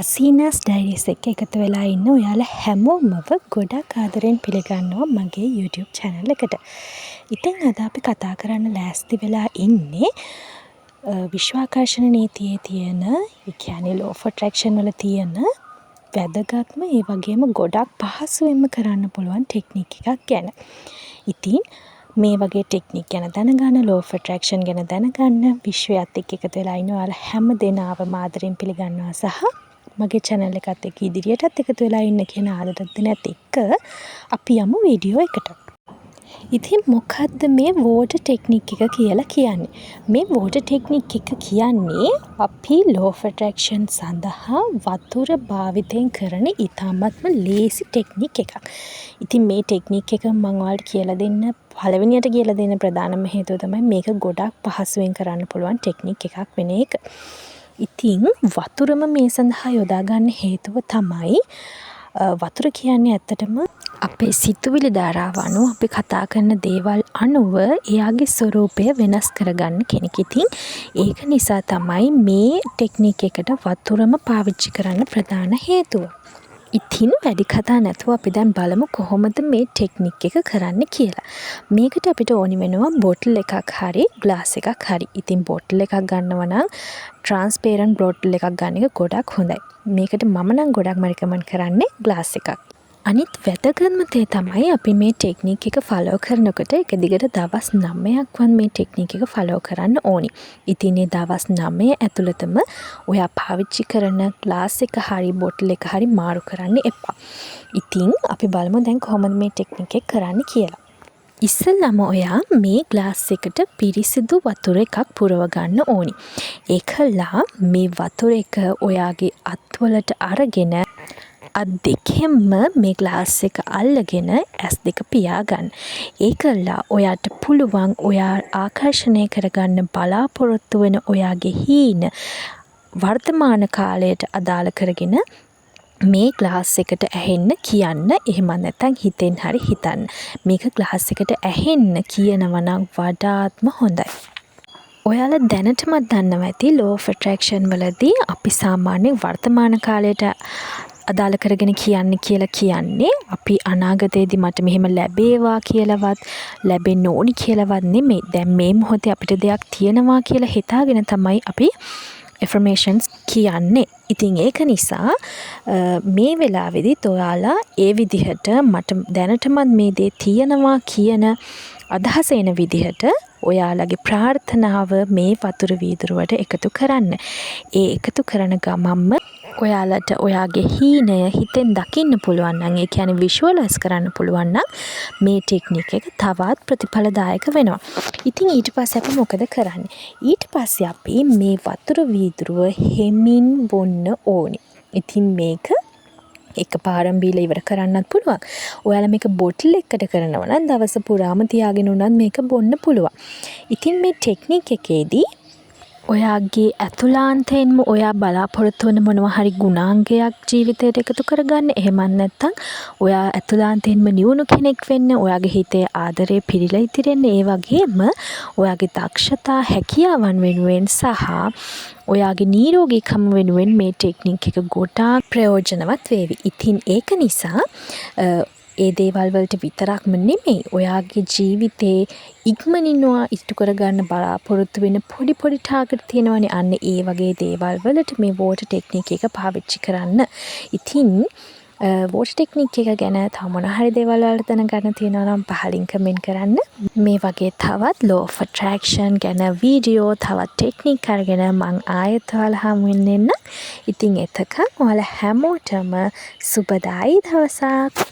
හසීනාස් diaries එක්ක එකතු වෙලා ඉන්න ඔයාලා හැමෝමව ගොඩක් ආදරෙන් පිළිගන්නවා මගේ YouTube channel එකට. ඉතින් අද අපි කතා කරන්න ලෑස්ති වෙලා ඉන්නේ විශ්වාකර්ෂණ නීතියේ තියෙන, ඒ කියන්නේ law of attraction වල තියෙන වැදගත්ම ඒ වගේම ගොඩක් පහසුවෙන්ම කරන්න පුළුවන් ටෙක්නික් එකක් ගැන. ඉතින් මේ වගේ ටෙක්නික් ගැන දැනගන්න, law of attraction ගැන දැනගන්න, විශ්වයත් එක්ක එකතු වෙලා ඉන්න ඔයාලා හැම දෙනාම ආදරෙන් පිළිගන්නවා සහ මගේ channel එකත් එක්ක ඉදිරියටත් එකතු වෙලා ඉන්න කියන ආදරයත් එක්ක අපි යමු වීඩියෝ එකට. ඉතින් මොකද්ද මේ water technique එක කියලා කියන්නේ? මේ water technique එක කියන්නේ අපි law of attraction සඳහා වතුර භාවිතයෙන් කරන ඉතාමත්ම ලේසි ටෙක්නික් එකක්. ඉතින් මේ ටෙක්නික් එක මම ඔයාලට කියලා දෙන්න, පළවෙනියට කියලා දෙන්න ප්‍රධානම හේතුව තමයි මේක ගොඩක් පහසුවෙන් කරන්න පුළුවන් ටෙක්නික් එකක් වෙන එක. ඉතින් වතුරම මේ සඳහා යොදා ගන්න හේතුව තමයි වතුර කියන්නේ ඇත්තටම අපේ සිතුවිලි ධාරාව අනුව අපි කතා කරන දේවල් අනුව එයාගේ ස්වරූපය වෙනස් කරගන්න කෙනෙක්. ඉතින් ඒක නිසා තමයි මේ ටෙක්නික් එකට වතුරම පාවිච්චි කරන්න ප්‍රධාන හේතුව. ඉතින් වැඩි කතා නැතුව අපි දැන් බලමු කොහොමද මේ ටෙක්නික් එක කරන්න කියලා. මේකට අපිට ඕනි වෙනවා බෝටල් එකක් හරි ග්ලාස් එකක් හරි. ඉතින් බෝටල් එකක් ගන්නවා නම් ට්‍රාන්ස්පේරන්ට් බෝටල් එකක් ගන්න එක ගොඩක් හොඳයි. මේකට මම නම් ගොඩක්ම රෙකමන්ඩ් කරන්නේ ග්ලාස් එකක්. අනිත් වැදගත්ම දේ තමයි අපි මේ ටෙක්නික් එක ෆලෝ කරනකොට එක දිගට දවස් 9ක්වත් මේ ටෙක්නික් එක ෆලෝ කරන්න ඕනි. ඉතින් මේ දවස් 9 ඇතුළතම ඔයා පාවිච්චි කරන ග්ලාස් එක හරි බෝටල් එක හරි මාරු කරන්න එපා. ඉතින් අපි බලමු දැන් කොහොමද මේ ටෙක්නික් එක කරන්න කියලා. ඉස්සෙල්ලාම ඔයා මේ ග්ලාස් එකට පිරිසිදු වතුර එකක් පුරව ගන්න ඕනි. ඒකලා මේ වතුර එක ඔයාගේ අත්වලට අරගෙන අත් දෙකෙන්ම මේ ග්ලාස් එක අල්ලගෙන ඇස් දෙක පියාගන්න. ඒකලා ඔයාට පුළුවන් ඔයා ආකර්ෂණය කරගන්න බලාපොරොත්තු වෙන ඔයාගේ හීන වර්තමාන කාලයට අදාළ කරගෙන මේ ග්ලාස් එකට ඇහෙන්න කියන්න. එහෙම නැත්නම් හිතෙන් හරි හිතන්න. මේක ග්ලාස් එකට ඇහෙන්න කියනවා නම් වඩාත්ම හොඳයි. ඔයාලා දැනටමත් දන්නවා ඇති law of attraction වලදී අපි සාමාන්‍යයෙන් වර්තමාන කාලයට අදාළ කරගෙන කියන්නේ අපි අනාගතයේදී මට මෙහෙම ලැබේවා කියලාවත් ලැබෙන්න ඕනි කියලාවත් නෙමෙයි. දැන් මේ මොහොතේ අපිට දෙයක් තියෙනවා කියලා හිතාගෙන තමයි අපි affirmations කියන්නේ. ඉතින් ඒක නිසා මේ වෙලාවේදීත් ඔයාලා ඒ විදිහට මට දැනටමත් මේ දේ තියෙනවා කියන අදහස එන විදිහට ඔයාලගේ ප්‍රාර්ථනාව මේ වතුර වීදුරුවට එකතු කරන්න. ඒ එකතු කරන ගමන්ම ඔයාලට ඔයාගේ හීනය හිතෙන් දකින්න පුළුවන් නම්, ඒ කියන්නේ විෂුවලයිස් කරන්න පුළුවන් නම් මේ ටෙක්නික් එක තවත් ප්‍රතිඵලදායක වෙනවා. ඉතින් ඊට පස්සේ අපි මොකද කරන්නේ? ඊට පස්සේ අපි මේ වතුර වීදුරුව හෙමින් බොන්න ඕනි. ඉතින් මේක එකපාරම බීලා ඉවර කරන්නත් පුළුවන්. ඔයාලා මේක බොටල් එකකට කරනවා නම් දවස පුරාම තියාගෙන උනත් මේක බොන්න පුළුවන්. ඉතින් මේ ටෙක්නික් එකේදී ඔයාගේ ඇතුළාන්තයෙන්ම ඔයා බලාපොරොත්තු වෙන මොනවා හරි ගුණාංගයක් ජීවිතයට එකතු කරගන්න. එහෙමත් නැත්නම් ඔයා ඇතුළාන්තයෙන්ම නිවුණු කෙනෙක් වෙන්න, ඔයාගේ හිතේ ආදරය පිරීලා ඉතිරෙන්න, ඒ වගේම ඔයාගේ දක්ෂතා හැකියාවන් වෙනුවෙන් සහ ඔයාගේ නිරෝගීකම වෙනුවෙන් මේ ටෙක්නික් එක ගොඩාක් ප්‍රයෝජනවත් වේවි. ඉතින් ඒක නිසා ඒ දේවල් වලට විතරක්ම නෙමෙයි, ඔයාගේ ජීවිතේ ඉක්මනින් ඉෂ්ට කරගන්න බලාපොරොත්තු වෙන පොඩි ටාගට් තියෙනවනේ. අන්න ඒ වගේ දේවල් වලට මේ water technique එක පාවිච්චි කරන්න. ඉතින් water technique එක ගැන තව මොන හරි දේවල් වලට දැනගන්න තියෙනවා නම් පහලින් කමෙන්ට් කරන්න. මේ වගේ තවත් law of attraction ගැන වීඩියෝ, තවත් ටෙක්නික් අරගෙන මං ආයෙත් ඔයාලා හමු වෙන්න. ඉතින් එතකන් ඔයාලා හැමෝටම සුබදායි දවසක්.